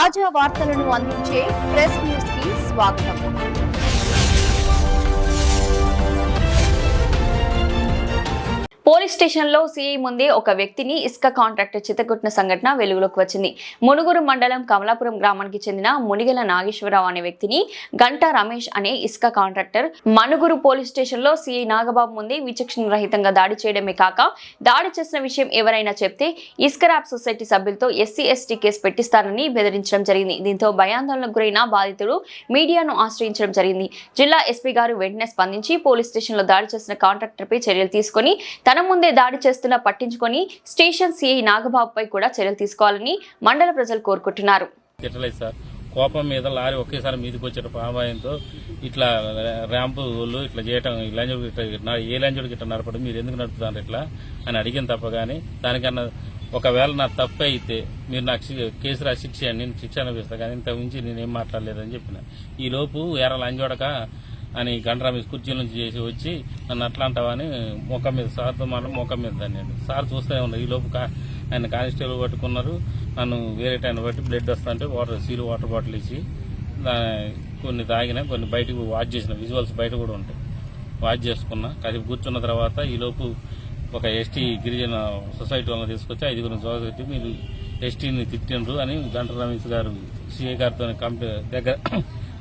తాజా వార్తలను అందించే ప్రెస్ న్యూస్ కి స్వాగతం. పోలీస్ స్టేషన్లో సీఐ ముందే ఒక వ్యక్తిని ఇసుక కాంట్రాక్టర్ చితగొట్టిన సంఘటన వెలుగులోకి వచ్చింది. మునుగురు మండలం కమలాపురం గ్రామానికి చెందిన మునిగెల నాగేశ్వరరావు అనే వ్యక్తిని గంటా రమేష్ అనే ఇసుక కాంట్రాక్టర్ మనుగురు పోలీస్ స్టేషన్లో సీఐ నాగబాబు ముందే విచక్షణ రహితంగా దాడి చేయడమే కాక దాడి చేసిన విషయం ఎవరైనా చెప్తే ఇసుక ర్యాప్ సొసైటీ సభ్యులతో ఎస్సీ/ఎస్టీ కేసు పెట్టిస్తారని బెదిరించడం జరిగింది. దీంతో భయాందోళనకు గురైన బాధితుడు మీడియాను ఆశ్రయించడం జరిగింది. జిల్లా ఎస్పీ గారు వెంటనే స్పందించి పోలీస్ స్టేషన్లో దాడి చేసిన కాంట్రాక్టర్పై చర్యలు తీసుకొని తన ముందే దాడి చేస్తున్నా పట్టించుకొని స్టేషన్ సిఐ నాగబాబుపై కూడా చర్యలు తీసుకోవాలని మండల ప్రజలు కోరుకుంటున్నారు. కోపం మీద లారీ ఒకేసారి మీదకి వచ్చిన పామాయంతో ఇట్లా ర్యాంపు ఇట్లా చేయటం ఏ లంజుడికి ఇట్లా నడపడం మీరు ఎందుకు నడుపుతారు ఇట్లా అని అడిగిన తప్ప కానీ దానికన్నా ఒకవేళ నా తప్పు అయితే మీరు నాకు కేసు రాసి శిక్ష నేను శిక్ష అనిపిస్తా కానీ ఇంత మించి నేనేం మాట్లాడలేదని చెప్పిన. ఈ లోపు ఎర్ర లంజోడక అని గంటరా మీద కుర్చీ నుంచి చేసి వచ్చి నన్ను అట్లా అంటావా అని ముఖం మీద సార్తో మాట ముఖం మీద దాన్ని సార్ చూస్తూనే ఉన్నారు. ఈ లోపు ఆయన కానిస్టేబుల్ పట్టుకున్నారు. నన్ను వేరే టైం బట్టి బ్లడ్ వస్తుంటే వాటర్ బాటిల్ ఇచ్చి కొన్ని తాగిన కొన్ని బయటకు వాచ్ చేసిన విజువల్స్ బయట కూడా ఉంటాయి. వాచ్ చేసుకున్నా కాసేపు కూర్చున్న తర్వాత ఈ లోపు ఒక ఎస్టీ గిరిజన సొసైటీ వాళ్ళని తీసుకొచ్చి 5 జోగట్టి మీరు ఎస్టీని తిట్టిండ్రు అని గంట రమేష్ గారు సిఐ గారితో దగ్గర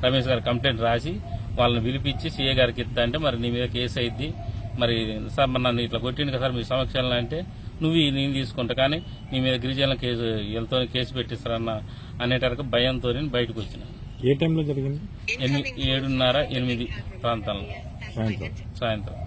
రమేష్ గారు కంప్లైంట్ రాసి వాళ్ళని పిలిపించి సీఏ గారికి ఇస్తా అంటే మరి నీ మీద కేసు అయింది మరి సార్ మరి నన్ను ఇట్లా కొట్టింది కదా సార్ మీ సమక్షంలో అంటే నేను తీసుకుంటా కానీ నీ మీద గిరిజన కేసు వీళ్ళతో కేసు పెట్టిస్తారన్న అనేటరకు భయంతో బయటకు వచ్చిన. ఏ టైంలో జరిగింది? 7:30, 8 ప్రాంతాల్లో సాయంత్రం.